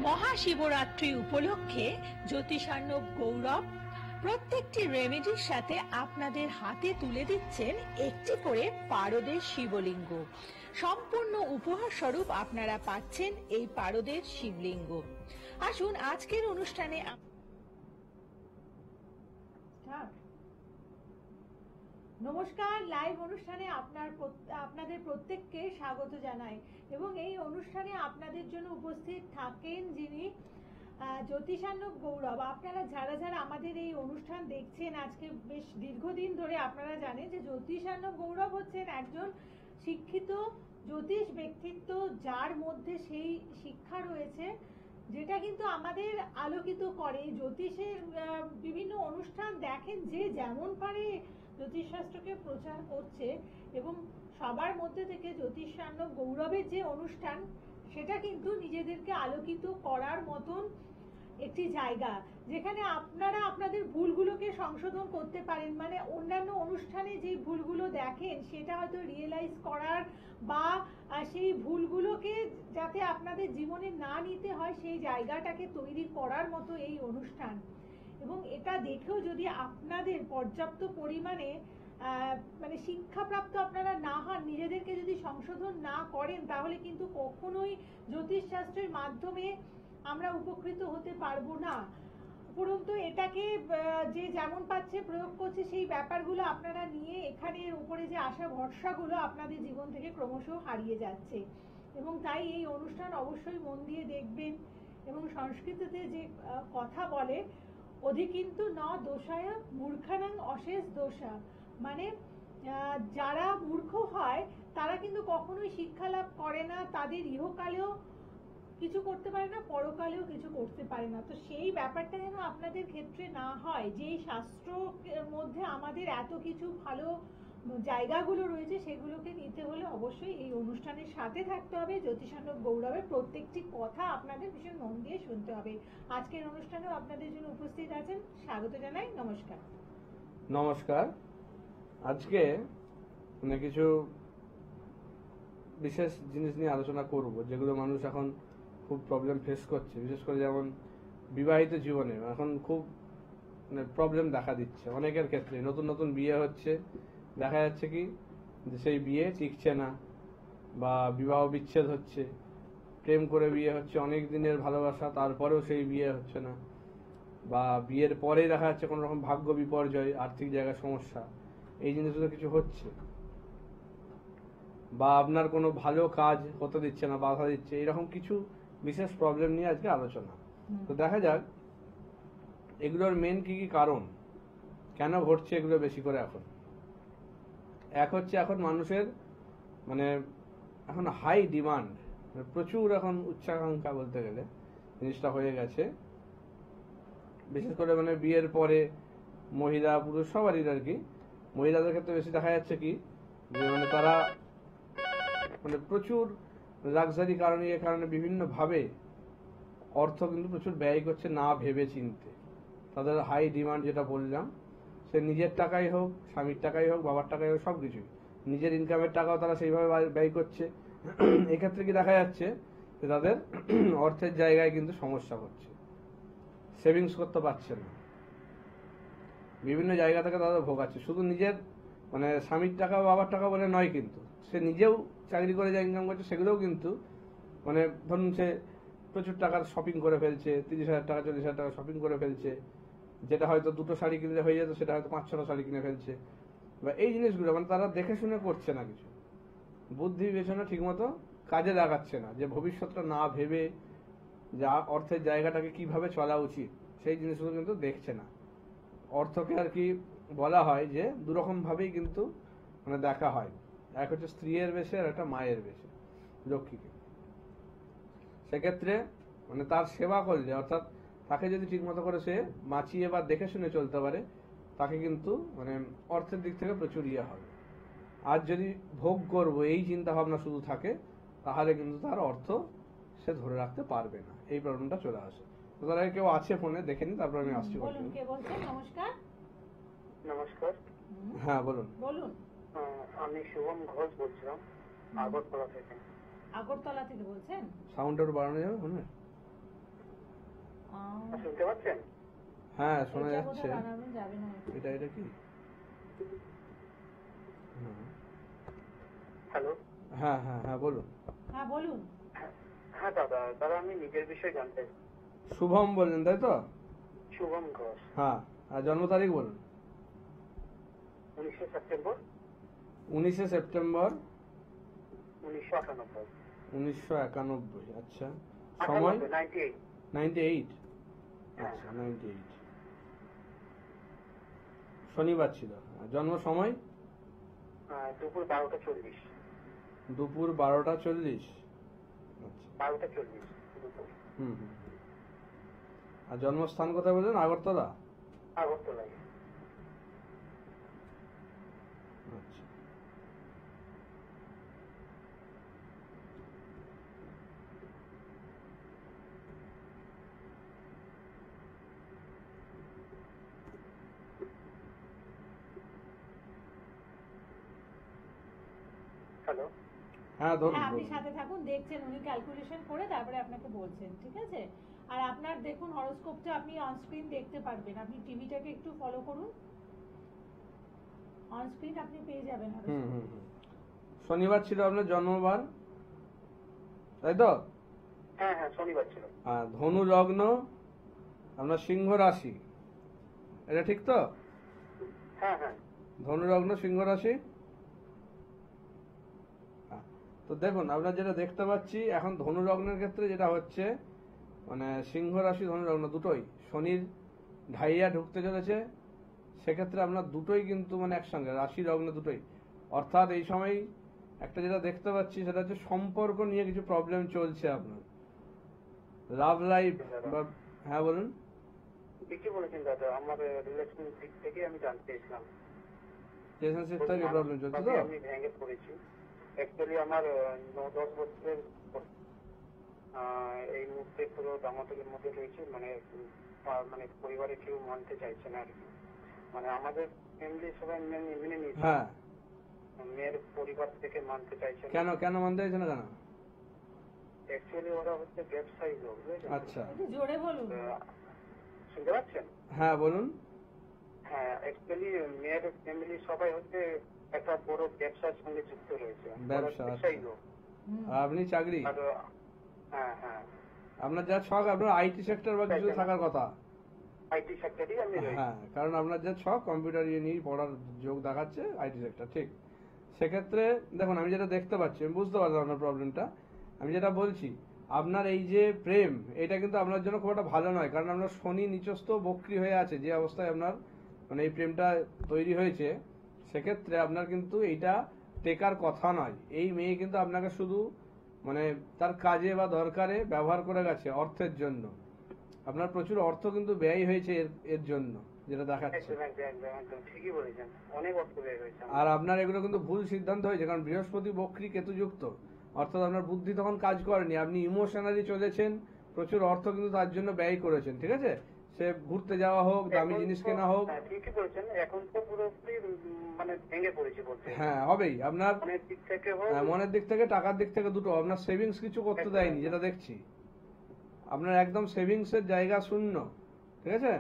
মহাশিবরাত্রি উপলক্ষে জ্যোতিষার্ণব গৌরব প্রত্যেকটি রেমেডির সাথে আপনাদের হাতে তুলে দিচ্ছেন একটি করে পারদের শিবলিঙ্গ। সম্পূর্ণ উপহার স্বরূপ আপনারা পাচ্ছেন এই পারদের শিবলিঙ্গ। আসুন আজকের অনুষ্ঠানে নমস্কার, লাইভ অনুষ্ঠানে আপনাদের প্রত্যেককে স্বাগত জানাই এবং এই অনুষ্ঠানে আপনাদের জন্য উপস্থিত থাকেন যিনি জ্যোতিষার্ণব গৌরব। আপনারা যারা যারা আমাদের এই অনুষ্ঠান দেখছেন আজকে বেশ দীর্ঘদিন ধরে, আপনারা জানেন যে জ্যোতিষার্ণব গৌরব হচ্ছেন একজন শিক্ষিত জ্যোতিষ ব্যক্তিত্ব, যার মধ্যে সেই শিক্ষা রয়েছে যেটা কিন্তু আমাদের আলোকিত করে। জ্যোতিষের বিভিন্ন অনুষ্ঠান দেখেন, যে যেমন পারে জ্যোতিষশাস্ত্রকে প্রচার করছে এবং সবার মধ্যে থেকে জ্যোতিষার্ণব গৌরবের যে অনুষ্ঠান, সেটা কিন্তু নিজেদেরকে আলোকিত করার মতন একটি জায়গা, যেখানে আপনারা আপনাদের ভুলগুলোকে সংশোধন করতে পারেন। মানে অন্যান্য অনুষ্ঠানে যে ভুলগুলো দেখেন সেটা হয়তো রিয়েলাইজ করার বা সেই ভুলগুলোকে যাতে আপনাদের জীবনে না নিতে হয় সেই জায়গাটাকে তৈরি করার মতো এই অনুষ্ঠান। এবং এটা দেখেও যদি আপনাদের পর্যাপ্ত পরিমাণে মানে শিক্ষাপ্রাপ্ত আপনারা না হন, নিজেদেরকে যদি সংশোধন না করেন, তাহলে কিন্তু কখনোই জ্যোতিষশাস্ত্রের মাধ্যমে আমরা উপকৃত হতে পারবো না। উপরন্তু এটাকে যে যেমন পাচ্ছে প্রয়োগ করছে, সেই ব্যাপারগুলো আপনারা নিয়ে এখানের উপরে যে আশা ভরসাগুলো আপনাদের জীবন থেকে ক্রমশ হারিয়ে যাচ্ছে। এবং তাই এই অনুষ্ঠান অবশ্যই মন দিয়ে দেখবেন। এবং সংস্কৃতিতে যে কথা বলে, অধিকিন্তু ন দোষায় মূর্খানাং অশেষ দোষা, মানে যারা মূর্খ হয় তারা কিন্তু কখনোই শিক্ষা লাভ করে না, তাদের ইহকালেও কিছু করতে পারে না, পরকালেও কিছু করতে পারে না। তো সেই ব্যাপারটা যেন আপনাদের ক্ষেত্রে না হয়, যেই শাস্ত্রের মধ্যে আমাদের এত কিছু ভালো জায়গাগুলো রয়েছে, সেগুলোকে নিতে হলে অবশ্যই এই অনুষ্ঠানের সাথে থাকতে হবে। জ্যোতিষার্ণব গৌরবের প্রত্যেকটি কথা আপনাদের ভীষণ মন দিয়ে শুনতে হবে। আজকের অনুষ্ঠানেও আপনাদের জন্য উপস্থিত আছেন, স্বাগত জানাই। নমস্কার। নমস্কার। আজকে কিছু বিশেষ জিনিস নিয়ে আলোচনা করব, যেগুলো মানুষ এখন খুব প্রবলেম ফেস করছে। বিশেষ করে যেমন বিবাহিত জীবনে এখন খুব প্রবলেম দেখা দিচ্ছে অনেকের ক্ষেত্রে। নতুন নতুন বিয়ে হচ্ছে, দেখা যাচ্ছে কি যে সেই বিয়ে টিকছে না, বা বিবাহ বিচ্ছেদ হচ্ছে। প্রেম করে বিয়ে হচ্ছে, অনেক দিনের ভালোবাসা, তারপরেও সেই বিয়ে হচ্ছে না, বা বিয়ের পরে দেখা যাচ্ছে কোনো রকম ভাগ্য বিপর্যয়, আর্থিক জায়গায় সমস্যা, এই জিনিসগুলো কিছু হচ্ছে। বা আপনার কোনো ভালো কাজ হতে দিচ্ছে না, বাধা দিচ্ছে, এরকম কিছু বিশেষ প্রবলেম নিয়ে আজকে আলোচনা। তো দেখা যাক এগুলোর মেন কি কি কারণ, কেন ঘটছে এগুলো বেশি করে। এক হচ্ছে এখন মানুষের এখন হাই ডিমান্ড, প্রচুর এখন উচ্চাকাঙ্ক্ষা বলতে গেলে জিনিসটা হয়ে গেছে। বিশেষ করে বিয়ের পরে মহিলা পুরুষ সবারই আর কি, মহিলাদের ক্ষেত্রে বেশি দেখা যাচ্ছে কি যে তারা প্রচুর লাক্সারি কারণে, এ কারণে বিভিন্ন ভাবে অর্থ কিন্তু প্রচুর ব্যয় করছে না ভেবে চিনতে। তাদের হাই ডিমান্ড, যেটা বললাম, সে নিজের টাকাই হোক, স্বামীর টাকাই হোক, বাবার টাকাই হোক, সবকিছুই নিজের ইনকামের টাকাও তারা সেইভাবে ব্যয় করছে। এক্ষেত্রে কি দেখা যাচ্ছে যে তাদের অর্থের জায়গায় কিন্তু সমস্যা হচ্ছে, সেভিংস করতে পারছে না, বিভিন্ন জায়গা থেকে তাদের ভোগাচ্ছে। শুধু নিজের স্বামীর টাকা বাবার টাকা বলে নয়, কিন্তু সে নিজেও চাকরি করে যা ইনকাম করছে সেগুলোও কিন্তু ধরুন সে প্রচুর টাকার শপিং করে ফেলছে, 30,000 টাকা 40,000 টাকা শপিং করে ফেলছে, যেটা হয়তো 2টো শাড়ি কিনলে হয়ে যেত সেটা হয়তো 5-6টা শাড়ি কিনে ফেলছে। বা এই জিনিসগুলো তারা দেখে শুনে করছে না, কিছু বুদ্ধি বিবেচনা ঠিক মতো কাজে লাগাচ্ছে না, যে ভবিষ্যৎটা না ভেবে যা অর্থের জায়গাটাকে কিভাবে চলা উচিত সেই জিনিসগুলো কিন্তু দেখছে না। অর্থকে আর কি বলা হয় যে দুরকম ভাবেই কিন্তু দেখা হয়, এক হচ্ছে স্ত্রীর বেশে আর একটা মায়ের বেশে, লক্ষ্মীকে। সেক্ষেত্রে তার সেবা করলে, অর্থাৎ তাকে যদি ঠিক মতো করে সে বাঁচিয়ে বা দেখে শুনে চলতে পারে, তাকে কিন্তু অর্থের দিক থেকে প্রচুর ইয়ে হবে। আর যদি ভোগ করবো এই চিন্তা ভাবনা শুধু থাকে, তাহলে কিন্তু তার অর্থ সে ধরে রাখতে পারবে না, এই প্রবলেমটা চলে আসে। তো তার আগে কেউ আছে ফোনে, দেখে নি, তারপর আমি আসছি। নমস্কার। নমস্কার। হ্যাঁ বলুন। বলুন। আমি শুভম ঘোষ বলছিলাম, আগরতলা থেকে। আগরতলা থেকে বলছেন? সাউন্ডটা একটু বাড়ানো যাবে? শুনতে পাচ্ছেন? হ্যাঁ শোনা এটা যাচ্ছে। কোথাও বানানো যাবে না। এটা কি? হ্যাঁ। হ্যালো। হ্যাঁ হ্যাঁ হ্যাঁ বলুন। হ্যাঁ বলুন। হ্যাঁ দাদা, আমি নিজের বিষয়ে জানতে। শুভম বললেন তাই তো? শুভম ঘোষ। হ্যাঁ। আর জন্ম তারিখ বলুন। 19শে সেপ্টেম্বর 19শে সেপ্টেম্বর 1998। 1991। আচ্ছা। সময়? 98। 98। হ্যাঁ। আচ্ছা 98। শনিবার ছিল। আর জন্ম সময়? দুপুর 12:40। দুপুর 12:40। আচ্ছা। 12:40 দুপুর। হুম হুম। আর জন্মস্থান কোথায় বললেন? আগরতলা? আগরতলায়। আচ্ছা। হ্যালো। হ্যাঁ ধরুন হ্যাঁ আপনি বলুন। সাথে থাকুন, দেখছেন উনি ক্যালকুলেশন করে তারপরে আপনাকে বলছেন, ঠিক আছে? আর আপনার দেখুন হরোস্কোপটা আপনি অনস্ক্রিন দেখতে পারবেন, আপনি টিভিটাকে একটু ফলো করুন, অনস্ক্রিন আপনি পেয়ে যাবেন হুম horoscope। হুম হুম। শনিবার ছিল আপনার জন্মবার, তাই তো? হ্যাঁ হ্যাঁ, শনিবার ছিল। আর ধনু লগ্ন, আপনার সিংহ রাশি, এটা ঠিক তো? হ্যাঁ হ্যাঁ। ধনু লগ্ন সিংহ রাশি। তো দেখুন আমরা যেটা দেখতে পাচ্ছি এখন ধনু লগ্নের ক্ষেত্রে যেটা হচ্ছে, মানে সিংহ রাশি ধনু লগ্ন দুটোই শনির ঢাইয়া ঢুকতে চলেছে। সেক্ষেত্রে আপনার দুটোই কিন্তু মানে একসঙ্গে রাশি লগ্ন দুটোই, অর্থাৎ এই সময় একটা যেটা দেখতে পাচ্ছি সেটা হচ্ছে সম্পর্ক নিয়ে কিছু প্রবলেম চলছে আপনার, লাভ লাইফ বা। হ্যাঁ বলুন। ঠিকই বলেছেন দাদা, আমার রিলেশন দিক থেকে আমি জানতে চাইছিলাম। রিলেশনশিপ থেকে প্রবলেম চলছে তো? আমি ভেঙে পড়েছি। অ্যাকচুয়ালি আমার 9-10 বছরের এই মুহূর্তে পুরো দামাদলের মধ্যে রয়েছে, মানে মানে পরিবারে কেউ মানতে চাইছে না আর কি। মানে আমাদের ফ্যামিলি সবাই মেনে নিয়েছে। হ্যাঁ। মেয়ের পরিবার থেকে মানতে চাইছে না। কেন কেন মানতে চাইছে না কেন? অ্যাকচুয়ালি ওরা হচ্ছে ব্যবসায়ী লোক, বুঝলেন? আচ্ছা। একটু জোরে বলুন। শুনতে পাচ্ছেন? হ্যাঁ বলুন। হ্যাঁ, অ্যাকচুয়ালি মেয়ের ফ্যামিলি সবাই হচ্ছে একটা বড় ব্যবসার সঙ্গে যুক্ত রয়েছে। ব্যবসা, ব্যবসায়ী আচ্ছা। লোক। হুম। আর আপনি চাকরি? আর হ্যাঁ হ্যাঁ, আপনার যা ছক, আপনার আইটি সেক্টর বা কিছু থাকার কথা। আইটি সেক্টরই আমি রয়েছি। হ্যাঁ, কারণ আপনার যা ছক কম্পিউটার ইয়ে নিয়ে পড়ার যোগ দেখাচ্ছে আইটি সেক্টর, ঠিক। সেক্ষেত্রে দেখুন আমি যেটা দেখতে পাচ্ছি, আমি বুঝতে পারলাম আপনার প্রবলেমটা। আমি যেটা বলছি, আপনার এই যে প্রেম, এটা কিন্তু আপনার জন্য খুব একটা ভালো নয়, কারণ আপনার শনি নিচস্থ বক্রী হয়ে আছে, যে অবস্থায় আপনার মানে এই প্রেমটা তৈরি হয়েছে। সেক্ষেত্রে আপনার কিন্তু এইটা টেকার কথা নয়। এই মেয়ে কিন্তু আপনাকে শুধু মানে তার কাজে বা দরকারে ব্যবহার করে গেছে অর্থের জন্য। আপনার প্রচুর অর্থ কিন্তু ব্যয় হয়েছে এর জন্য, যেটা দেখাচ্ছে। একদম একদম একদম একদম ঠিকই বলেছেন, অনেক অর্থ ব্যয় হয়েছে আমার। আর আপনার এগুলো কিন্তু ভুল সিদ্ধান্ত হয়েছে, কারণ বৃহস্পতি বক্রী কেতু যুক্ত, অর্থাৎ আপনার বুদ্ধি তখন কাজ করেনি, আপনি ইমোশনালি চলেছেন, প্রচুর অর্থ কিন্তু তার জন্য ব্যয় করেছেন, ঠিক আছে? সে ঘুরতে যাওয়া হোক, দামি এখন জিনিস তো- কেনা হোক। হ্যাঁ, ঠিকই বলেছেন, এখন তো পুরোপুরি মানে ভেঙে পড়েছি বলতে। হ্যাঁ হবেই আপনার। মনের দিক থেকে হোক। মনের দিক থেকে, টাকার দিক থেকে, দুটো। আপনার সেভিংস কিছু করতে একদম, দেয়নি, একদম। যেটা দেখছি আপনার একদম সেভিংস এর জায়গা শূন্য, ঠিক আছে?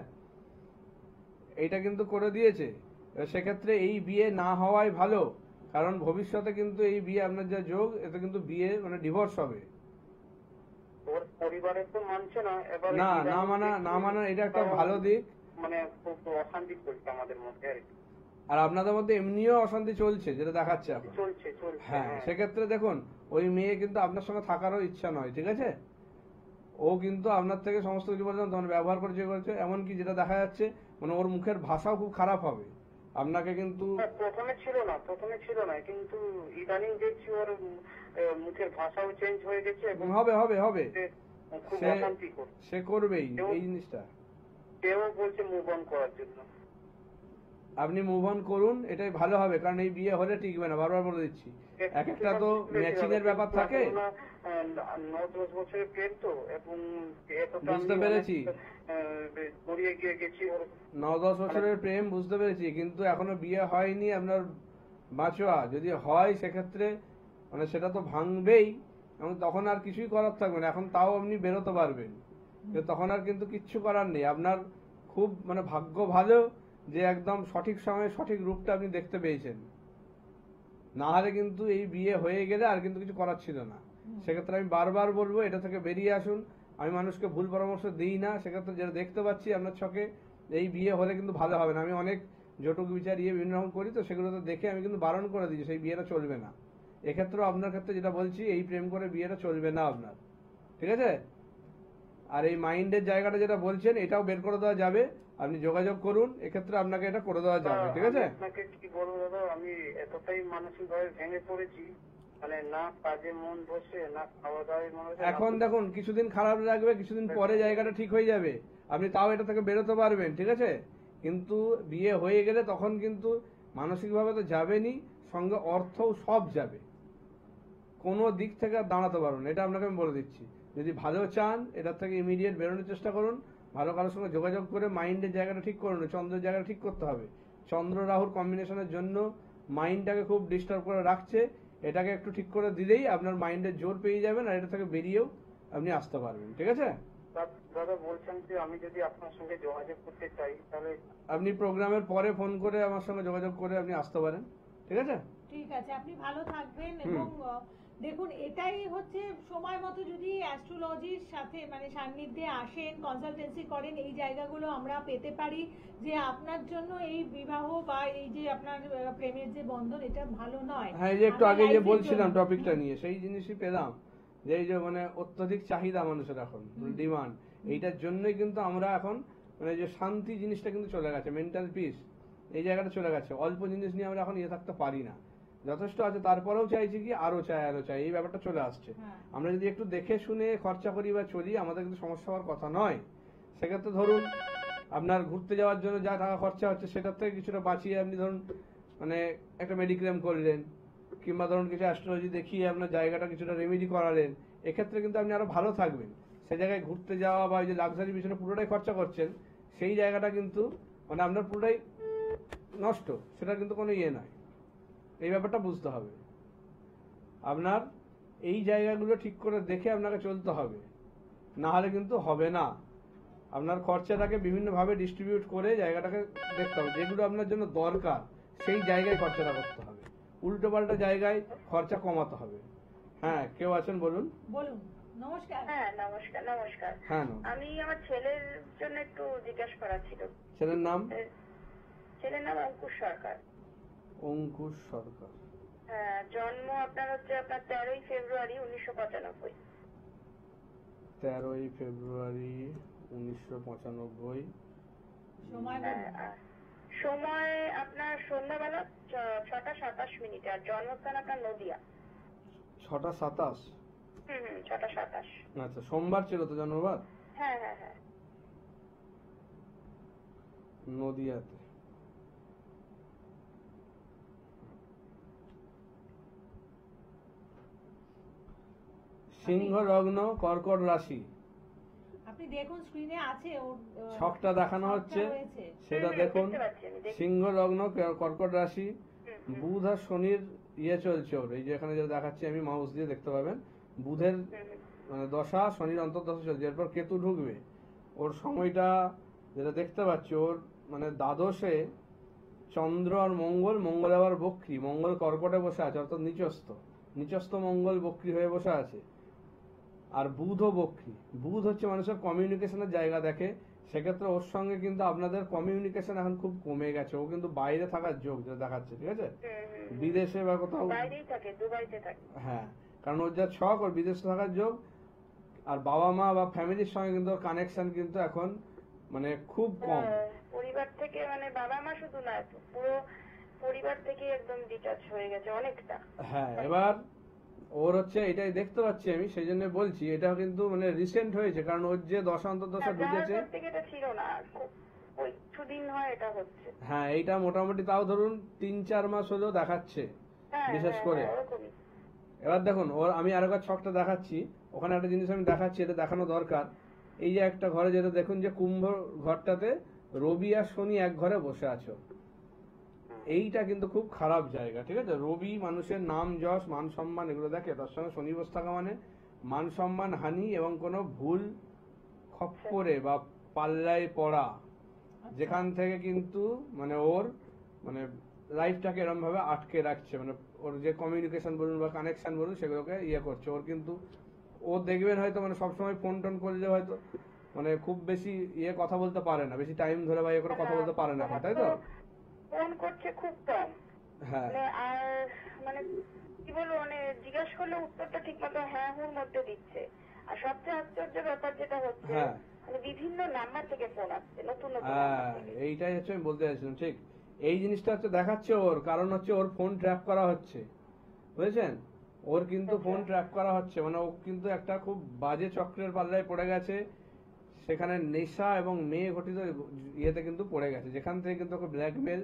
এইটা কিন্তু করে দিয়েছে। এবার সেক্ষেত্রে এই বিয়ে না হওয়াই ভালো, কারণ ভবিষ্যতে কিন্তু এই বিয়ে আপনার যা যোগ, এতে কিন্তু বিয়ে মানে ডিভোর্স হবে। ওর পরিবারের তো মানছে না, এবার না না মানা এটা একটা ভালো দিক। মানে খুব অশান্তি চলছে আমাদের মধ্যে আর কি। আর আপনাদের মধ্যে এমনিও অশান্তি চলছে, যেটা দেখাচ্ছে এখন। চলছে চলছে। হ্যাঁ, হ্যাঁ। সেক্ষেত্রে দেখুন ওই মেয়ে কিন্তু আপনার সঙ্গে থাকারও ইচ্ছা নয়, ঠিক আছে? ও কিন্তু আপনার থেকে সমস্ত কিছু বলছেন তখন ব্যবহার করে যে করেছে, এমনকি যেটা দেখা যাচ্ছে মানে ওর মুখের ভাষাও খুব খারাপ হবে আপনাকে কিন্তু। হ্যাঁ, প্রথমে ছিল না কিন্তু ইদানিং দেখছি ওর মুখের ভাষাও চেঞ্জ হয়ে গেছে এবং হবে হবে হবে খুব সে অশান্তি করছে। সে করবেই এই জিনিসটা। কেউ বলছে মুভ অন করার জন্য। আপনি মুভ অন করুন, এটাই ভালো হবে, কারণ এই বিয়ে হলে টিকবে না, বারবার বলে দিচ্ছি। এক একটা তো ম্যাচিং এর ব্যাপার থাকে। 9-10 বছরের প্রেম তো, এবং এতটা বুঝতে পেরেছি। গড়িয়ে গিয়ে গেছি ওর। 9-10 বছরের প্রেম বুঝতে পেরেছি, কিন্তু এখনো বিয়ে হয়নি আপনার বাঁচোয়া। যদি হয় সেক্ষেত্রে মানে সেটা তো ভাঙবেই, এবং তখন আর কিছুই করার থাকবে না, এখন তাও আপনি বেরোতে পারবেন। কিন্তু তখন আর কিন্তু কিচ্ছু করার নেই। আপনার খুব মানে ভাগ্য ভালো যে একদম সঠিক সময়ে সঠিক রূপটা আপনি দেখতে পেয়েছেন, না হলে কিন্তু এই বিয়ে হয়ে গেলে আর কিন্তু কিছু করার ছিল না। সেক্ষেত্রে আমি বারবার বলবো এটা থেকে বেরিয়ে আসুন। আমি মানুষকে ভুল পরামর্শ দিই না, সেক্ষেত্রে যেটা দেখতে পাচ্ছি আপনার ছকে এই বিয়ে হলে কিন্তু ভালো হবে না। আমি অনেক জটক বিচার বিভিন্ন রকম করি, তো সেগুলো তো দেখে আমি কিন্তু বারণ করে দিই সেই বিয়েটা চলবে না। এক্ষেত্রেও আপনার ক্ষেত্রে যেটা বলছি, এই প্রেম করে বিয়েটা চলবে না আপনার, ঠিক আছে? আর এই মাইন্ডের জায়গাটা যেটা বলছেন এটাও বের করে দেওয়া যাবে, আপনি যোগাযোগ করুন, এক্ষেত্রে আপনাকে এটা করে দেওয়া যাবে, ঠিক আছে? আমি আপনাকে কি বলবো দাদা, আমি এতটাই মানসিক ভাবে ভেঙে পড়েছি, মানে না কাজে মন বসে, না খাওয়া দাওয়ায় মন বসে। এখন দেখুন কিছুদিন খারাপ লাগবে, কিছুদিন পরে জায়গাটা ঠিক হয়ে যাবে, আপনি তাও এটা থেকে বেরোতে পারবেন, ঠিক আছে? কিন্তু বিয়ে হয়ে গেলে তখন কিন্তু মানসিকভাবে তো যাবেনই, সঙ্গে অর্থও সব যাবে, কোনো দিক থেকে আর দাঁড়াতে পারবেন, এটা আপনাকে আমি বলে দিচ্ছি। যদি ভালো চান এটার থেকে ইমিডিয়েট বেরোনোর চেষ্টা করুন, ভালো কারোর সঙ্গে যোগাযোগ করে মাইন্ডের জায়গাটা ঠিক করুন, চন্দ্রের জায়গাটা ঠিক করতে হবে। চন্দ্র রাহুর কম্বিনেশনের জন্য মাইন্ডটাকে খুব ডিস্টার্ব করে রাখছে, এটাকে একটু ঠিক করে দিলেই আপনার মাইন্ডের জোর পেয়ে যাবেন, আর এটা থেকে বেরিয়েও আপনি আসতে পারবেন, ঠিক আছে? দাদা বলছেন যে আমি যদি আপনার সঙ্গে যোগাযোগ করতে চাই তাহলে আপনি প্রোগ্রামের পরে ফোন করে আমার সঙ্গে যোগাযোগ করে আপনি আসতে পারেন, ঠিক আছে? ঠিক আছে, আপনি ভালো থাকবেন। এবং দেখুন এটাই হচ্ছে সময় মতো যদি অ্যাস্ট্রোলজির সাথে মানে সান্নিধ্যে আসেন, কনসালটেন্সি করেন, এই জায়গাগুলো আমরা পেতে পারি যে আপনার জন্য এই বিবাহ বা এই যে আপনার প্রেমের যে বন্ধন এটা ভালো নয়। হ্যাঁ, এই যে একটু আমি আগে যে life-এর বলছিলাম জন্য। টপিকটা নিয়ে, সেই জিনিসই পেলাম যে এই যে মানে অত্যধিক চাহিদা মানুষের এখন, ডিমান্ড, এইটার জন্যই কিন্তু আমরা এখন মানে যে শান্তি জিনিসটা কিন্তু চলে গেছে, মেন্টাল পিস এই জায়গাটা চলে গেছে। অল্প জিনিস নিয়ে আমরা এখন ইয়ে থাকতে পারি না, যথেষ্ট আছে তারপরেও চাইছি কি আরো চাই আরো চাই, এই ব্যাপারটা চলে আসছে। হ্যাঁ। আমরা যদি একটু দেখে শুনে খরচা করি বা চলি, আমাদের কিন্তু সমস্যা হওয়ার কথা নয়। সেক্ষেত্রে ধরুন আপনার ঘুরতে যাওয়ার জন্য যা টাকা খরচা হচ্ছে সেটার থেকে কিছুটা বাঁচিয়ে আপনি ধরুন মানে একটা মেডিক্লেম করলেন, কিংবা ধরুন কিছু অ্যাস্ট্রোলজি দেখিয়ে আপনার জায়গাটা কিছুটা রেমেডি করালেন, এক্ষেত্রে কিন্তু আপনি আরো ভালো থাকবেন। সেই জায়গায় ঘুরতে যাওয়া বা এই যে লাক্সারি পিছনে পুরোটাই খরচা করছেন, সেই জায়গাটা কিন্তু মানে আপনার পুরোটাই নষ্ট, সেটা কিন্তু কোনো ইয়ে নয়। এই ব্যাপারটা বুঝতে হবে, আপনার এই জায়গাগুলো ঠিক করে দেখে আপনাকে চলতে হবে, না হলে কিন্তু হবে না। আপনার খরচাটাকে বিভিন্নভাবে ডিস্ট্রিবিউট করে জায়গাটাকে দেখতে হবে, যেগুলো আপনার জন্য দরকার সেই জায়গায় খরচাটা করতে হবে, উল্টো পাল্টা জায়গায় খরচা কমাতে হবে। হ্যাঁ, কেউ আছেন বলুন। বলুন। নমস্কার। হ্যাঁ নমস্কার। নমস্কার। হ্যাঁ, আমি আমার ছেলের জন্য একটু জিজ্ঞাসা করার ছিল। ছেলের নাম? ছেলের নাম অঙ্কুশ সরকার। অঙ্কুশ সরকার। হ্যাঁ, জন্ম আপনার হচ্ছে আপনার 13ই ফেব্রুয়ারি 1995। 13ই ফেব্রুয়ারি 1995। সময় বলুন। সময় আপনার সন্ধ্যাবেলা 6টা 27 মিনিট, আর জন্মস্থান আপনার নদিয়া। 6টা 27? 6টা 27। আচ্ছা, সোমবার ছিল তো জন্মবার? হ্যাঁ হ্যাঁ হ্যাঁ। নদিয়াতে। সিংহ লগ্ন, কর্কট রাশি। আপনি দেখুন স্ক্রিনে আছে ওর ছকটা দেখানো হচ্ছে, রয়েছে। সেটা দেখুন। দেখতে পাচ্ছি আমি, দেখছি। সিংহ লগ্ন, কর্কট রাশি, বুধ আর শনির ইয়ে চলছে ওর, এই যে এখানে যেটা দেখাচ্ছি আমি মাউস দিয়ে দেখতে পাবেন, বুধের মানে দশা, শনির অন্তর্দশা চলছে, এরপর কেতু ঢুকবে। ওর সময়টা যেটা দেখতে পাচ্ছি, ওর মানে দ্বাদশে চন্দ্র আর মঙ্গল, মঙ্গল আবার বক্রী, মঙ্গল কর্কটে বসে আছে, অর্থাৎ নিচস্থ মঙ্গল বক্রী হয়ে বসে আছে। আর বুধও বক্রী। বুধ হচ্ছে মানুষের কমিউনিকেশনের জায়গা দেখে, সেক্ষেত্রে ওর সঙ্গে কিন্তু আপনাদের কমিউনিকেশন এখন খুব কমে গেছে, ও কিন্তু বাইরে থাকার যোগ যেটা দেখাচ্ছে, ঠিক আছে? বিদেশে বা কোথাও বাইরেই থাকে, দুবাইতে থাকে। হ্যাঁ, কারণ ওর যা ছক, ওর বিদেশে থাকার যোগ। আর বাবা মা বা ফ্যামিলির সঙ্গে কিন্তু ওর কানেকশন কিন্তু এখন মানে খুব কম। পরিবার থেকে মানে বাবা মা শুধু না, পুরো পরিবার থেকে একদম ডিটাচ হয়ে গেছে অনেকটা। হ্যাঁ, এবার ওর হচ্ছে এটাই দেখতে পাচ্ছি আমি, সেই জন্য বলছি এটা কিন্তু মানে রিসেন্ট হয়েছে, কারণ ওর যে দশা অন্তর্দশা ঢুকেছে, এটা ছিল না, ওই কিছুদিন হয় এটা হচ্ছে। হ্যাঁ, এইটা মোটামুটি তাও ধরুন 3-4 মাস হলেও দেখাচ্ছে বিশেষ করে। এবার দেখুন ওর আমি আরেকবার ছকটা দেখাচ্ছি, ওখানে একটা জিনিস আমি দেখাচ্ছি, এটা দেখানো দরকার। এই যে একটা ঘরে যেটা দেখুন যে কুম্ভ ঘরটাতে রবি আর শনি এক ঘরে বসে আছো, এইটা কিন্তু খুব খারাপ জায়গা, ঠিক আছে? রবি মানুষের নাম যশ মান সম্মান এগুলো দেখে, তার সঙ্গে শনি বসে থাকা মানে মান সম্মান হানি এবং কোনো ভুল খপ্পরে বা পাল্লায় পড়া, যেখান থেকে কিন্তু মানে ওর মানে লাইফটাকে এরকম ভাবে আটকে রাখছে, মানে ওর যে কমিউনিকেশন বলুন বা কানেকশন বলুন সেগুলোকে ইয়ে করছে। ওর কিন্তু ও দেখবেন হয়তো মানে সবসময় ফোন টোন করলে হয়তো মানে খুব বেশি ইয়ে কথা বলতে পারে না, বেশি টাইম ধরে বা ইয়ে করে কথা বলতে পারে না এখন, তাই তো? ফোন করছে খুব কম, হ্যাঁ মানে আর মানে কি বলবো, মানে জিজ্ঞাসা করলে উত্তরটা ঠিক মতো হ্যাঁ হুর মধ্যে দিচ্ছে। আর সবচেয়ে আশ্চর্য ব্যাপার যেটা হচ্ছে, হ্যাঁ মানে বিভিন্ন নাম্বার থেকে ফোন আসছে, নতুন নতুন হ্যাঁ নাম্বার থেকে। এইটাই হচ্ছে আমি বলতে চাইছিলাম, ঠিক এই জিনিসটা হচ্ছে দেখাচ্ছে ওর, কারণ হচ্ছে ওর ফোন ট্র্যাপ করা হচ্ছে, বুঝেছেন? ওর কিন্তু ফোন ট্র্যাপ করা হচ্ছে, মানে ও কিন্তু একটা খুব বাজে চক্রের পাল্লায় পড়ে গেছে, সেখানে নেশা এবং মেয়ে ঘটিত ইয়েতে কিন্তু পড়ে গেছে, যেখান থেকে কিন্তু ওকে ব্ল্যাকমেল।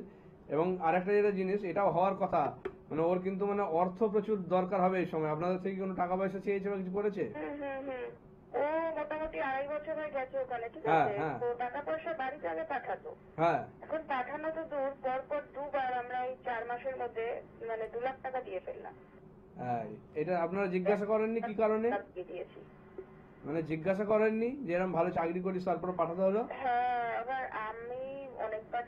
এবং আরেকটা যেটা জিনিস, এটাও হওয়ার কথা, মানে ওর কিন্তু মানে অর্থ প্রচুর দরকার হবে এই সময়। আপনাদের থেকে কোনো টাকা পয়সা চেয়েছে বা কিছু করেছে? ও মোটামুটি 2.5 বছর হয়ে গেছে ওখানে, ঠিক হ্যাঁ, আছে? হ্যাঁ। তো টাকা পয়সা বাড়িতে আগে পাঠাতো, হ্যাঁ এখন পাঠানো তো দূর, পর দুবার আমরা এই 4 মাসের মধ্যে মানে 2 লাখ টাকা দিয়ে ফেললাম। হ্যাঁ, এটা আপনারা জিজ্ঞাসা করেননি কি কারণে? দিয়ে দিয়েছি। মানে জিজ্ঞাসা করেননি যে এরকম ভালো চাকরি করিস তারপরে পাঠাতে হলো? হ্যাঁ, এবার আমি অনেকবার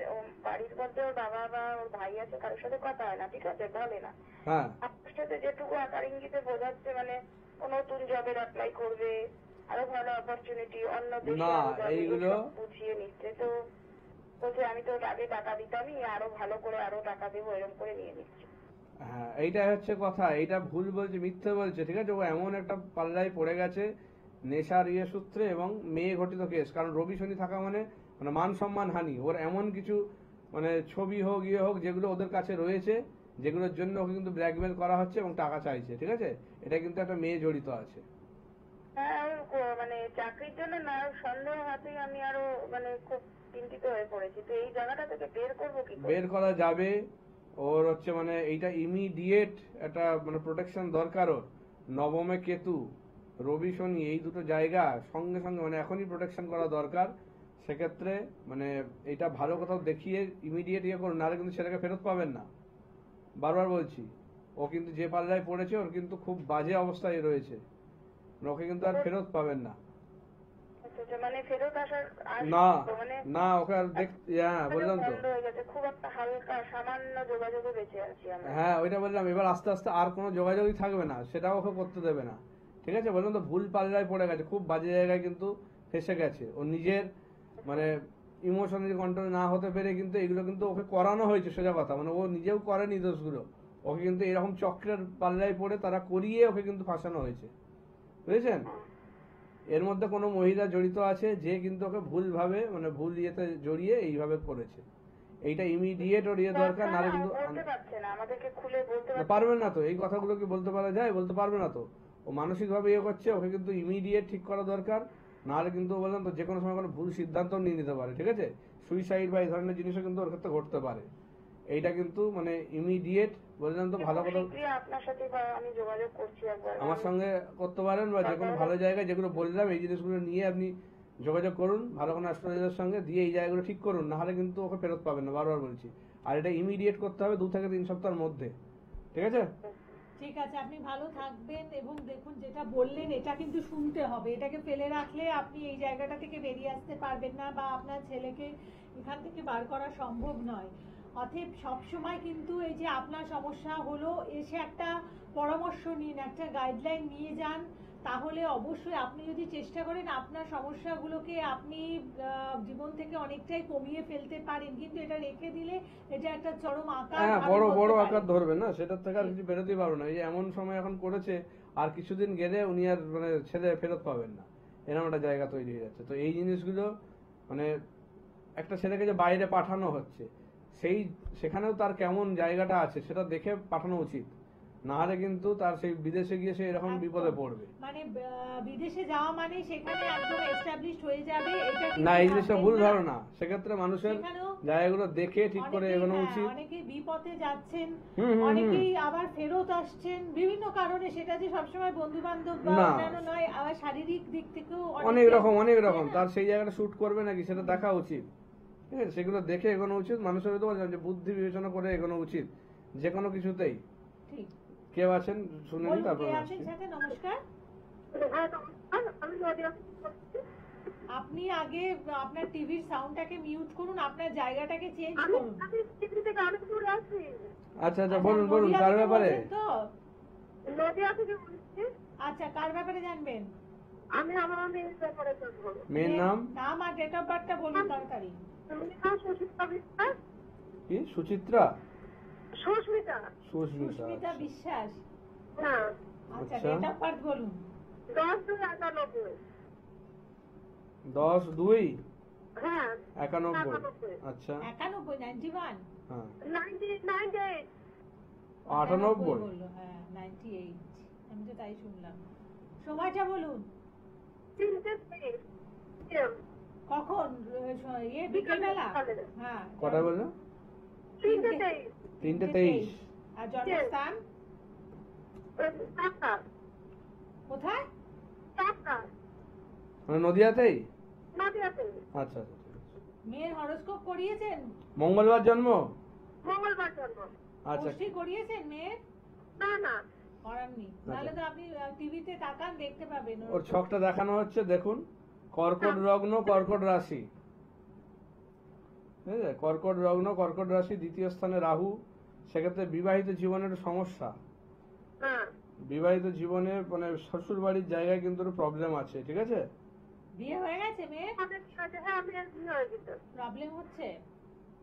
বাড়ির মধ্যে ওর বাবা বা ওর ভাই আছে, কারোর সাথে কথা হয় না, ঠিক আছে, বলে না। হ্যাঁ আপনার সাথে যেটুকু আকার ইঙ্গিতে বোঝাচ্ছে, মানে ও নতুন জবের অ্যাপ্লাই করবে, আরো ভালো অপরচুনিটি, অন্য দেশে না, আরো যাবে, এইগুলো এসব বুঝিয়ে নিচ্ছে। তো বলছে আমি তো আগে টাকা দিতামই, আরো ভালো করে আরো টাকা দেবো, এরকম করে নিয়ে নিচ্ছে। হ্যাঁ, এইটাই হচ্ছে কথা, এইটা ভুল বলছে, মিথ্যে বলছে, ঠিক আছে? ও এমন একটা পাল্লায় পড়ে গেছে নেশার ইয়ে সূত্রে এবং মেয়ে ঘটিত কেস, কারণ রবি শনি থাকা মানে মানে মান সম্মান হানি। ওর এমন কিছু মানে ছবি হোক ইয়ে হোক যেগুলো ওদের কাছে রয়েছে, যেগুলোর জন্য ওকে কিন্তু ব্ল্যাকমেল করা হচ্ছে এবং টাকা চাইছে, ঠিক আছে? এটা কিন্তু একটা মেয়ে জড়িত আছে। হ্যাঁ, মানে চাকরির জন্য না, সন্দেহ হাতেই আমি আরো মানে খুব চিন্তিত হয়ে পড়েছি। তো এই জায়গাটা থেকে বের করবো কি করে? বের করা যাবে, ওর হচ্ছে মানে এইটা ইমিডিয়েট একটা মানে প্রোটেকশন দরকার ওর। নবমে কেতু, রবি শনি, এই দুটো জায়গা সঙ্গে সঙ্গে মানে এখনই প্রোটেকশন করা দরকার। সেক্ষেত্রে মানে এটা ভালো কোথাও দেখিয়ে ইমিডিয়েট ইয়ে করুন, নাহলে কিন্তু ছেলেকে ফেরত পাবেন না। বারবার বলছি, ও কিন্তু যে পাল্লায় পড়েছে ওর কিন্তু খুব বাজে অবস্থায় রয়েছে, মানে ওকে কিন্তু আর ফেরত পাবেন না। মানে ফেরত আসার না মানে না, ওকে আর হ্যাঁ বললাম তো, বন্ধ হয়ে গেছে, খুব একটা হালকা সামান্য যোগাযোগে বেঁচে আছি আমরা। হ্যাঁ ওইটা বললাম, এবার আস্তে আস্তে আর কোনো যোগাযোগই থাকবে না, সেটাও ওকে করতে দেবে না, ঠিক আছে? বললাম তো, ভুল পাল্লায় পড়ে গেছে, খুব বাজে জায়গায় কিন্তু ফেসে গেছে। ও নিজের মানে ইমোশনালি কন্ট্রোল না হতে পেরে কিন্তু এগুলো কিন্তু ওকে করানো হয়েছে, সোজা কথা, মানে ও নিজেও করেনি দোষগুলো, ওকে কিন্তু এরকম চক্রের পাল্লায় পড়ে তারা করিয়ে ওকে কিন্তু ফাঁসানো হয়েছে, বুঝেছেন? এর মধ্যে কোনো মহিলা জড়িত আছে যে কিন্তু ওকে ভুলভাবে মানে ভুল ইয়েতে জড়িয়ে এইভাবে করেছে। এইটা ইমিডিয়েট ওর ইয়ে দরকার, নাহলে কিন্তু বলতে পারছে না, আমাদেরকে খুলে বলতে পারছে পারবেন না তো। এই কথাগুলো কি বলতে পারা যায়? বলতে পারবে না তো। ও মানসিক ভাবে ইয়ে করছে, ওকে কিন্তু ইমিডিয়েট ঠিক করা দরকার, নাহলে কিন্তু বললাম তো যে কোনো সময় কোনো ভুল সিদ্ধান্ত নিয়ে নিতে পারে, ঠিক আছে? সুইসাইড বা এই ধরনের জিনিসও কিন্তু ওর ক্ষেত্রে ঘটতে পারে। এইটা কিন্তু মানে ইমিডিয়েট বললাম তো, ভালো কথা আপনার সাথে আমি যোগাযোগ করছি একবার, আমার সঙ্গে করতে পারেন, বা যে কোনো ভালো জায়গায় যেগুলো বললাম এই জিনিসগুলো নিয়ে আপনি যোগাযোগ করুন ভালো কোনো অ্যাস্ট্রোলজারের সঙ্গে, দিয়ে এই জায়গাগুলো ঠিক করুন, নাহলে কিন্তু ওকে ফেরত পাবেন না, বারবার বলছি। আর এটা ইমিডিয়েট করতে হবে 2 থেকে 3 সপ্তাহের মধ্যে, ঠিক আছে? ঠিক আছে, আপনি ভালো থাকবেন। এবং দেখুন, যেটা বললেন এটা কিন্তু শুনতে হবে, এটাকে ফেলে রাখলে আপনি এই জায়গাটা থেকে বেরিয়ে আসতে পারবেন না, বা আপনার ছেলেকে এখান থেকে বার করা সম্ভব নয়। অতএব সবসময় কিন্তু এই যে আপনার সমস্যা হলো, এসে একটা পরামর্শ নিন, একটা গাইডলাইন নিয়ে যান, তাহলে অবশ্যই আপনি যদি চেষ্টা করেন আপনার সমস্যাগুলোকে আপনি জীবন থেকে অনেকটাই কমিয়ে ফেলতে পারেন। কিন্তু এটা রেখে দিলে এটা একটা চরম আকার হ্যাঁ, ধারণ বড় করতে বড় পারে। আকার ধরবে না, সেটার থেকে আর কিছু বেরোতেই পারবে না। এই যে এমন সময় এখন করেছে, আর কিছুদিন গেলে উনি আর মানে ছেলে ফেরত পাবেন না, এরকম একটা জায়গা তৈরি হয়ে যাচ্ছে। তো এই জিনিসগুলো মানে একটা ছেলেকে যে বাইরে পাঠানো হচ্ছে, সেখানেও তার কেমন জায়গাটা আছে সেটা দেখে পাঠানো উচিত, না হলে কিন্তু তার সেই বিদেশে গিয়ে সে এরকম বিপদে পড়বে। মানে বিদেশে যাওয়া মানে সেখানে একদম এস্টাবলিশড হয়ে যাবে, এটা কিন্তু না, এই জিনিসটা ভাববেন ভুল না। ধারণা। সেক্ষেত্রে মানুষের সেখানেও জায়গাগুলো দেখে ঠিক করে অনেকেই, এগোনো হ্যাঁ, উচিত। অনেকেই বিপথে যাচ্ছেন, হুম, হুম, হুম। অনেকেই আবার ফেরত আসছেন বিভিন্ন কারণে, সেটা যে সবসময় বন্ধু বান্ধব বা না। অন্যান্য নয়, আবার শারীরিক দিক থেকেও অনেক রকম তাই না? তার সেই জায়গাটা শুট করবে নাকি সেটা দেখা উচিত, ঠিক আছে? সেগুলো দেখে এগোনো উচিত। মানুষের হয়তো বলছিলাম যে বুদ্ধি বিবেচনা করে এগোনো উচিত যে কোনো কিছুতেই। ঠিক। কেউ আছেন শুনে নিন, বলুন, তারপর কে আসছি। আছেন সাথে? নমস্কার। আমি আপনার আপনি আগে আপনার টিভির সাউন্ডটাকে মিউট করুন, আপনার জায়গাটাকে চেঞ্জ আমি করুন। আমি টিভি থেকে অনেক দূরে আছি, আচ্ছা আচ্ছা, বলুন বলুন, নদিয়া কার থেকে ব্যাপারে? বলছেন তো? নদিয়া থেকে বলছি। আচ্ছা, কার ব্যাপারে জানবেন? আমি আমার মেয়ের ব্যাপারে জানবো। মেয়ের নাম নাম আর ডেট অফ বার্থটা বলুন তাড়াতাড়ি। সুস্মিতা সুস্মিতা বিশ্বাস। কি? সুচিত্রা? সুস্মিতা সুস্মিতা। সুস্মিতা বিশ্বাস। না, আচ্ছা, আচ্ছা। ডেট অফ বার্থ বলুন। 10/2/91। 10/2/91। হ্যাঁ, আচ্ছা 91, 91। হ্যাঁ, 98। 98। বললো, হ্যাঁ 98। আমি তো তাই শুনলাম। সময়টা বলুন। 3:23 কখন? বিকেলবেলা? বিকেলে। হ্যাঁ। কটা বললো? 3:23 3:23। আর জন্মস্থান টাকা কোথায়? টাকা মানে নদিয়াতেই? নদিয়াতে। আচ্ছা আচ্ছা, ঠিক আছে। মেয়ের হরোস্কোপ করিয়েছেন? মঙ্গলবার জন্ম? মঙ্গলবার জন্ম। আচ্ছা, পুষ্টি করিয়েছেন মেয়ের? না না, করাননি? তাহলে তো আপনি টিভিতে তাকান, দেখতে পাবেন। ওর ছকটা দেখানো হচ্ছে, দেখুন। কর্কট লগ্ন, কর্কট রাশি, ঠিক আছে? কর্কট লগ্ন, কর্কট রাশি, দ্বিতীয় স্থানে রাহু। সেক্ষেত্রে বিবাহিত জীবনের সমস্যা, হ্যাঁ বিবাহিত জীবনে মানে শ্বশুর বাড়ির জায়গায় কিন্তু প্রবলেম আছে, ঠিক আছে? বিয়ে হয়ে গেছে মেয়ের? আমাদের কাছে, হ্যাঁ আমি বিয়ে হয়ে গেছে। প্রবলেম হচ্ছে?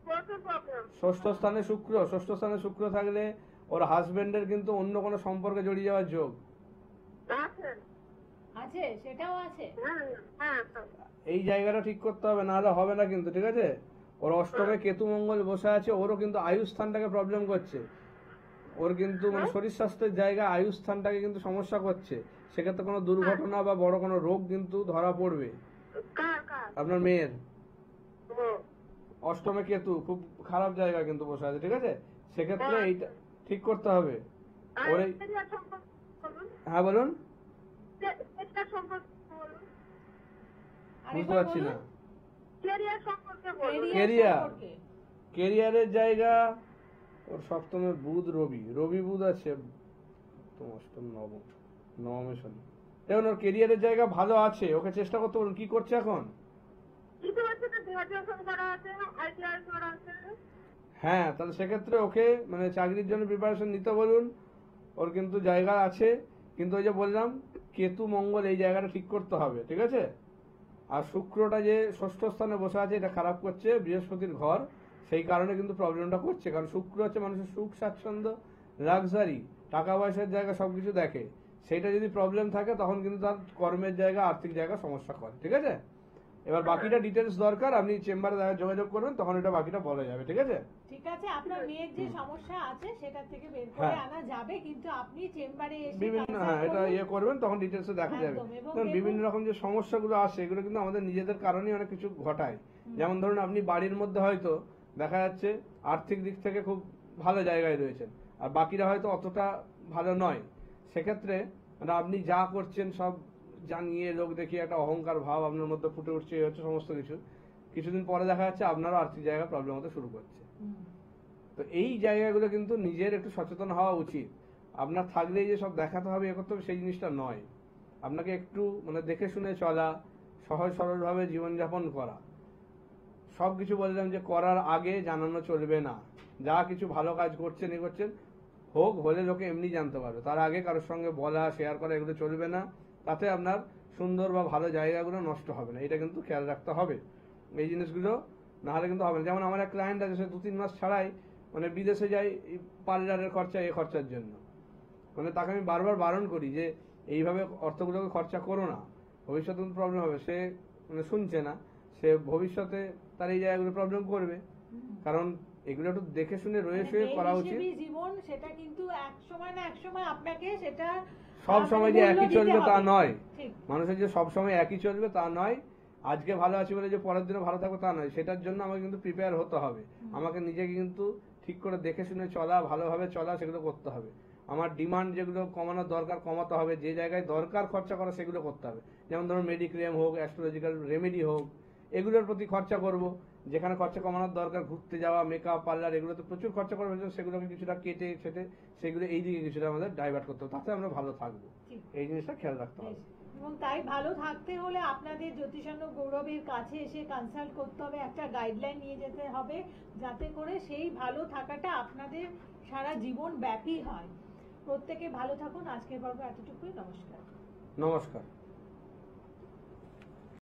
প্রচুর প্রবলেম। ষষ্ঠ স্থানে শুক্র, ষষ্ঠ স্থানে শুক্র থাকলে ওর হাজবেন্ডের কিন্তু অন্য কোনো সম্পর্কে জড়িয়ে যাওয়ার যোগ আছে। আছে, সেটাও আছে। হ্যাঁ হ্যাঁ। এই জায়গাটা ঠিক করতে হবে, নাহলে হবে না কিন্তু, ঠিক আছে? ওর অষ্টমে কেতু মঙ্গল বসে আছে, ওরও কিন্তু আয়ুষ স্থানটাকে প্রবলেম করছে। ওর কিন্তু মানে শরীর স্বাস্থ্যের জায়গা আয়ুষ স্থানটাকে কিন্তু সমস্যা করছে। সেক্ষেত্রে কোনো দুর্ঘটনা বা বড় কোনো রোগ কিন্তু ধরা পড়বে কার কার? আপনার মেয়ের। ও, অষ্টমে কেতু খুব খারাপ জায়গা কিন্তু বসে আছে, ঠিক আছে? সেক্ষেত্রে এইটা ঠিক করতে হবে। আর ওরে, ক্যারিয়ার সম্পর্কে বলুন। হ্যাঁ বলুন, ক্যারিয়ার সম্পর্কে বলুন। বুঝতে পারছি না। ক্যারিয়ার সম্পর্কে বলুন। কেরিয়ার, কেরিয়ারের জায়গা ওর সপ্তমে বুধ, রবি, রবি বুধ আছে তো অষ্টম নবম, নবমে শনি। দেখুন ওর কেরিয়ারের জায়গা ভালো আছে, ওকে চেষ্টা করতে বলুন। কি করছে এখন? কিছু হচ্ছে না, গ্রাজুয়েশন করা আছে, আইটিআই করা আছে। হ্যাঁ, তাহলে সেক্ষেত্রে ওকে মানে চাকরির জন্য প্রিপারেশন নিতে বলুন। ওর কিন্তু জায়গা আছে, কিন্তু ওই যে বললাম কেতু মঙ্গল এই জায়গাটা ঠিক করতে হবে, ঠিক আছে? আর শুক্রটা যে ষষ্ঠ স্থানে বসে আছে এটা খারাপ করছে, বৃহস্পতির ঘর, সেই কারণে কিন্তু প্রবলেমটা করছে। কারণ শুক্র হচ্ছে মানুষের সুখ স্বাচ্ছন্দ্য, লাক্সারি, টাকা পয়সার জায়গা সবকিছু দেখে। সেইটা যদি প্রবলেম থাকে তখন কিন্তু তার কর্মের জায়গা, আর্থিক জায়গা সমস্যা করে, ঠিক আছে? এবার বাকিটা ডিটেলস দরকার, আপনি চেম্বারে যোগাযোগ করবেন, তখন এটা বাকিটা বলা যাবে, ঠিক আছে? ঠিক আছে, আপনার মেয়ের যে সমস্যা আছে সেটা থেকে বের করে হ্যাঁ। আনা যাবে, কিন্তু আপনি চেম্বারে এসে বিভিন্ন, consult হ্যাঁ, এটা করুন। ইয়ে করবেন, তখন ডিটেলসে দেখা যাবে। একদম, এবং কারণ দেখুন- বিভিন্ন রকম যে সমস্যাগুলো আসে এগুলো কিন্তু আমাদের নিজেদের কারণেই অনেক কিছু ঘটায়। যেমন ধরুন আপনি বাড়ির মধ্যে হয়তো দেখা যাচ্ছে আর্থিক দিক থেকে খুব ভালো জায়গায় রয়েছেন, আর বাকিরা হয়তো অতটা ভালো নয়। সেক্ষেত্রে মানে আপনি যা করছেন সব জানিয়ে লোক দেখিয়ে একটা অহংকার ভাব আপনার মধ্যে ফুটে উঠছে, এই হচ্ছে সমস্ত কিছু। কিছুদিন পরে দেখা যাচ্ছে আপনারও আর্থিক জায়গা প্রবলেম হতে শুরু করছে। হুম। তো এই জায়গাগুলো কিন্তু নিজের একটু সচেতন হওয়া উচিত। আপনার থাকলেই যে সব দেখাতে হবে এ করতে হবে সেই জিনিসটা নয়। আপনাকে একটু মানে দেখে শুনে চলা, সহজ সরলভাবে জীবনযাপন করা। সবকিছু বললাম যে করার আগে জানানো চলবে না। যা কিছু ভালো কাজ করছেন এ করছেন হোক, হলে লোকে এমনি জানতে পারবে, তার আগে কারোর সঙ্গে বলা শেয়ার করা এগুলো চলবে না। তাতে আপনার সুন্দর বা ভালো জায়গাগুলো নষ্ট হবে না, এটা কিন্তু খেয়াল রাখতে হবে। এই জিনিসগুলো না হলে কিন্তু হবে না। যেমন আমার এক ক্লায়েন্ট আছে, সে 2-3 মাস ছাড়াই মানে বিদেশে যায় পার্লারের খরচা, এ খরচার জন্য। মানে তাকে আমি বারবার বারণ করি যে এইভাবে অর্থগুলোকে খরচা করো না, ভবিষ্যতে প্রবলেম হবে। সে মানে শুনছে না, সে ভবিষ্যতে তার এই জায়গাগুলো প্রবলেম করবে। কারণ এগুলো একটু দেখে শুনে রয়ে শুয়ে করা উচিত। বেহিসেবি জীবন, সেটা কিন্তু এক সময় না এক সময় আপনাকে সেটা সব সময় যে একই চলবে তা নয়, ঠিক। মানুষের যে সব সময় একই চলবে তা নয়। আজকে ভালো আছি বলে যে পরের দিনে ভালো থাকবো তা নয়। সেটার জন্য আমাকে কিন্তু প্রিপেয়ার হতে হবে। আমাকে নিজেকে কিন্তু ঠিক করে দেখে শুনে চলা, ভালোভাবে চলা, সেগুলো করতে হবে। আমার ডিমান্ড যেগুলো কমানোর দরকার কমাতে হবে, যে জায়গায় দরকার খরচা করা সেগুলো করতে হবে। যেমন ধরুন মেডিক্লেম হোক, অ্যাস্ট্রোলজিক্যাল রেমেডি হোক, এগুলোর প্রতি খরচা করব। যেখানে খরচা কমানোর দরকার, ঘুরতে যাওয়া, মেকআপ, পার্লার, এগুলোতে প্রচুর খরচা করবে, সেগুলোকে কিছুটা কেটে ছেটে সেগুলো এই দিকে কিছুটা আমাদের ডাইভার্ট করতে হবে, তাতে আমরা ভালো থাকবো। ঠিক। এই জিনিসটা খেয়াল রাখতে হবে। বেশ। এবং তাই ভালো থাকতে হলে আপনাদের জ্যোতিষান্ন গৌরবের কাছে এসে কনসাল্ট করতে হবে, একটা গাইডলাইন নিয়ে যেতে হবে, যাতে করে সেই ভালো থাকাটা আপনাদের সারা জীবন ব্যাপী হয়। প্রত্যেকে ভালো থাকুন। আজকের পর্ব এতটুকুই। নমস্কার। নমস্কার।